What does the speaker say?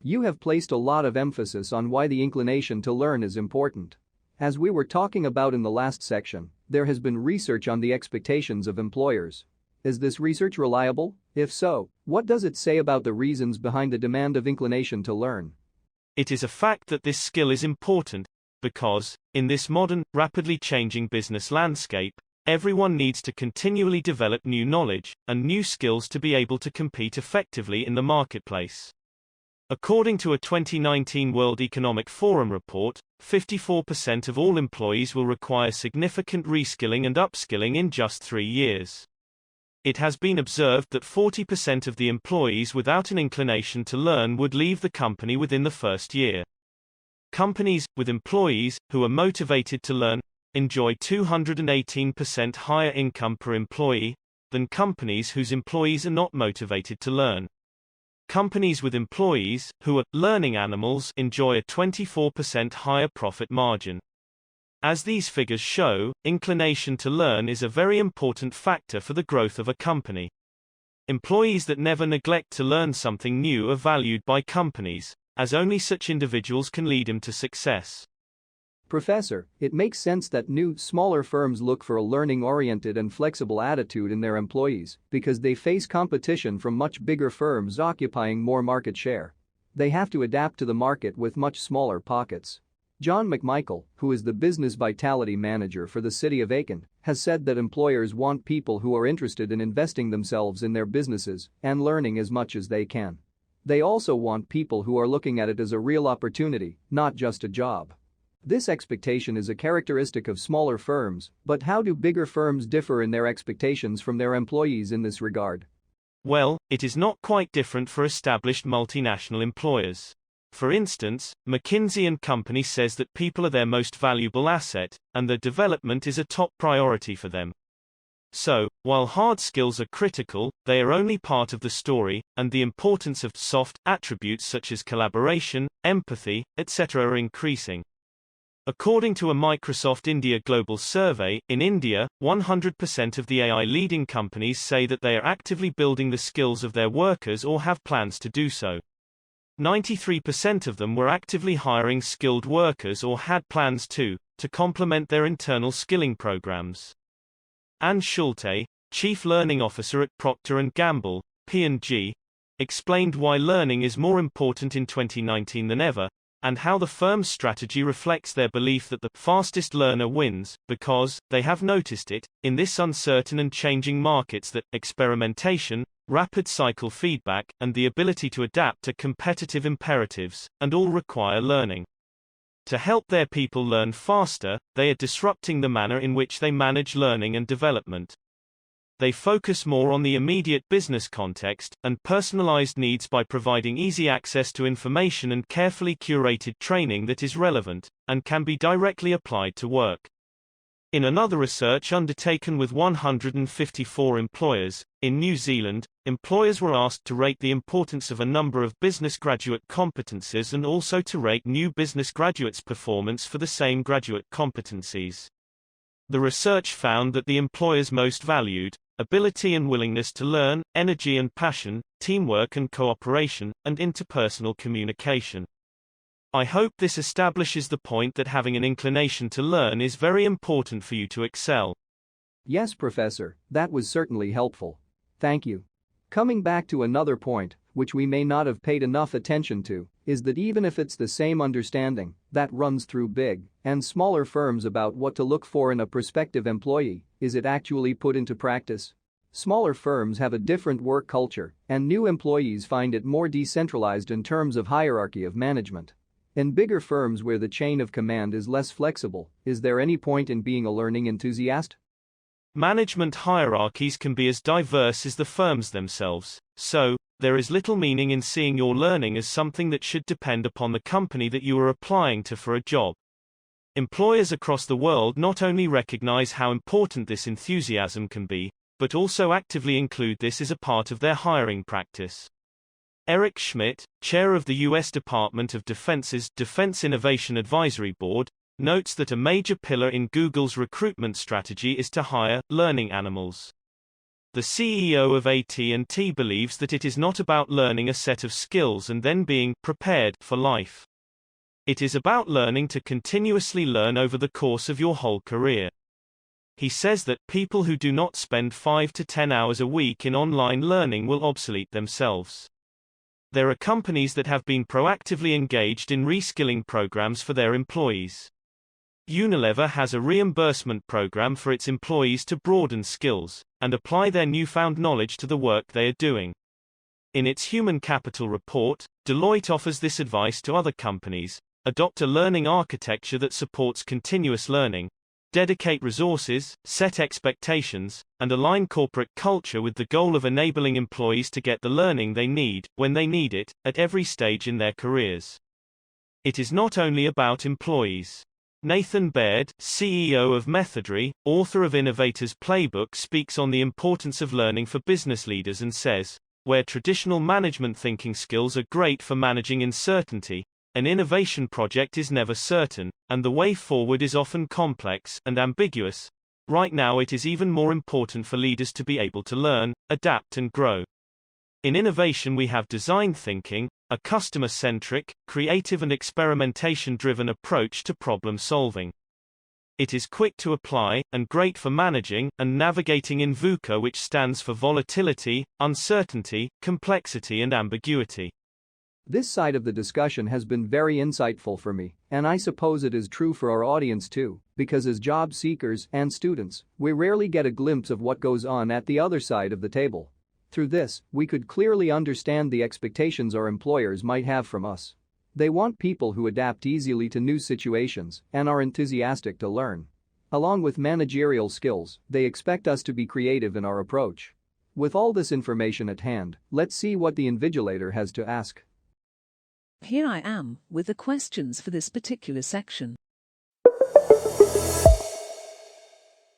You have placed a lot of emphasis on why the inclination to learn is important. As we were talking about in the last section, there has been research on the expectations of employers. Is this research reliable? If so, what does it say about the reasons behind the demand of inclination to learn? It is a fact that this skill is important because, in this modern, rapidly changing business landscape, everyone needs to continually develop new knowledge and new skills to be able to compete effectively in the marketplace. According to a 2019 World Economic Forum report, 54% of all employees will require significant reskilling and upskilling in just 3 years. It has been observed that 40% of the employees without an inclination to learn would leave the company within the first year. Companies with employees who are motivated to learn enjoy 218% higher income per employee than companies whose employees are not motivated to learn. Companies with employees who are learning animals enjoy a 24% higher profit margin. As these figures show, inclination to learn is a very important factor for the growth of a company. Employees that never neglect to learn something new are valued by companies, as only such individuals can lead them to success. Professor, it makes sense that new, smaller firms look for a learning-oriented and flexible attitude in their employees because they face competition from much bigger firms occupying more market share. They have to adapt to the market with much smaller pockets. John McMichael, who is the Business Vitality Manager for the City of Aiken, has said that employers want people who are interested in investing themselves in their businesses and learning as much as they can. They also want people who are looking at it as a real opportunity, not just a job. This expectation is a characteristic of smaller firms, but how do bigger firms differ in their expectations from their employees in this regard? Well, it is not quite different for established multinational employers. For instance, McKinsey & Company says that people are their most valuable asset, and their development is a top priority for them. So, while hard skills are critical, they are only part of the story, and the importance of soft attributes such as collaboration, empathy, etc. are increasing. According to a Microsoft India Global Survey, in India, 100% of the AI leading companies say that they are actively building the skills of their workers or have plans to do so. 93% of them were actively hiring skilled workers or had plans to complement their internal skilling programs. Anne Schulte, Chief Learning Officer at Procter & Gamble, P&G, explained why learning is more important in 2019 than ever, and how the firm's strategy reflects their belief that the fastest learner wins, because, they have noticed it, in this uncertain and changing markets that experimentation, rapid cycle feedback, and the ability to adapt are competitive imperatives, and all require learning. To help their people learn faster, they are disrupting the manner in which they manage learning and development. They focus more on the immediate business context and personalized needs by providing easy access to information and carefully curated training that is relevant and can be directly applied to work. In another research undertaken with 154 employers, in New Zealand, employers were asked to rate the importance of a number of business graduate competencies and also to rate new business graduates' performance for the same graduate competencies. The research found that the employers most valued ability and willingness to learn, energy and passion, teamwork and cooperation, and interpersonal communication. I hope this establishes the point that having an inclination to learn is very important for you to excel. Yes, Professor, that was certainly helpful. Thank you. Coming back to another point, which we may not have paid enough attention to, is that even if it's the same understanding that runs through big and smaller firms about what to look for in a prospective employee, is it actually put into practice? Smaller firms have a different work culture, and new employees find it more decentralized in terms of hierarchy of management. In bigger firms where the chain of command is less flexible, is there any point in being a learning enthusiast? Management hierarchies can be as diverse as the firms themselves, so there is little meaning in seeing your learning as something that should depend upon the company that you are applying to for a job. Employers across the world not only recognize how important this enthusiasm can be, but also actively include this as a part of their hiring practice. Eric Schmidt, chair of the U.S. Department of Defense's Defense Innovation Advisory Board, notes that a major pillar in Google's recruitment strategy is to hire learning animals. The CEO of AT&T believes that it is not about learning a set of skills and then being prepared for life. It is about learning to continuously learn over the course of your whole career. He says that people who do not spend 5 to 10 hours a week in online learning will obsolete themselves. There are companies that have been proactively engaged in reskilling programs for their employees. Unilever has a reimbursement program for its employees to broaden skills and apply their newfound knowledge to the work they are doing. In its human capital report, Deloitte offers this advice to other companies: adopt a learning architecture that supports continuous learning, dedicate resources, set expectations, and align corporate culture with the goal of enabling employees to get the learning they need, when they need it, at every stage in their careers. It is not only about employees. Nathan Baird, CEO of Methodry, author of Innovator's Playbook, speaks on the importance of learning for business leaders and says, where traditional management thinking skills are great for managing uncertainty, an innovation project is never certain, and the way forward is often complex and ambiguous. Right now it is even more important for leaders to be able to learn, adapt and grow. In innovation we have design thinking, a customer-centric, creative and experimentation-driven approach to problem solving. It is quick to apply, and great for managing and navigating in VUCA, which stands for volatility, uncertainty, complexity and ambiguity. This side of the discussion has been very insightful for me, and I suppose it is true for our audience too, because as job seekers and students, we rarely get a glimpse of what goes on at the other side of the table. Through this, we could clearly understand the expectations our employers might have from us. They want people who adapt easily to new situations and are enthusiastic to learn. Along with managerial skills, they expect us to be creative in our approach. With all this information at hand, let's see what the invigilator has to ask. Here I am with the questions for this particular section.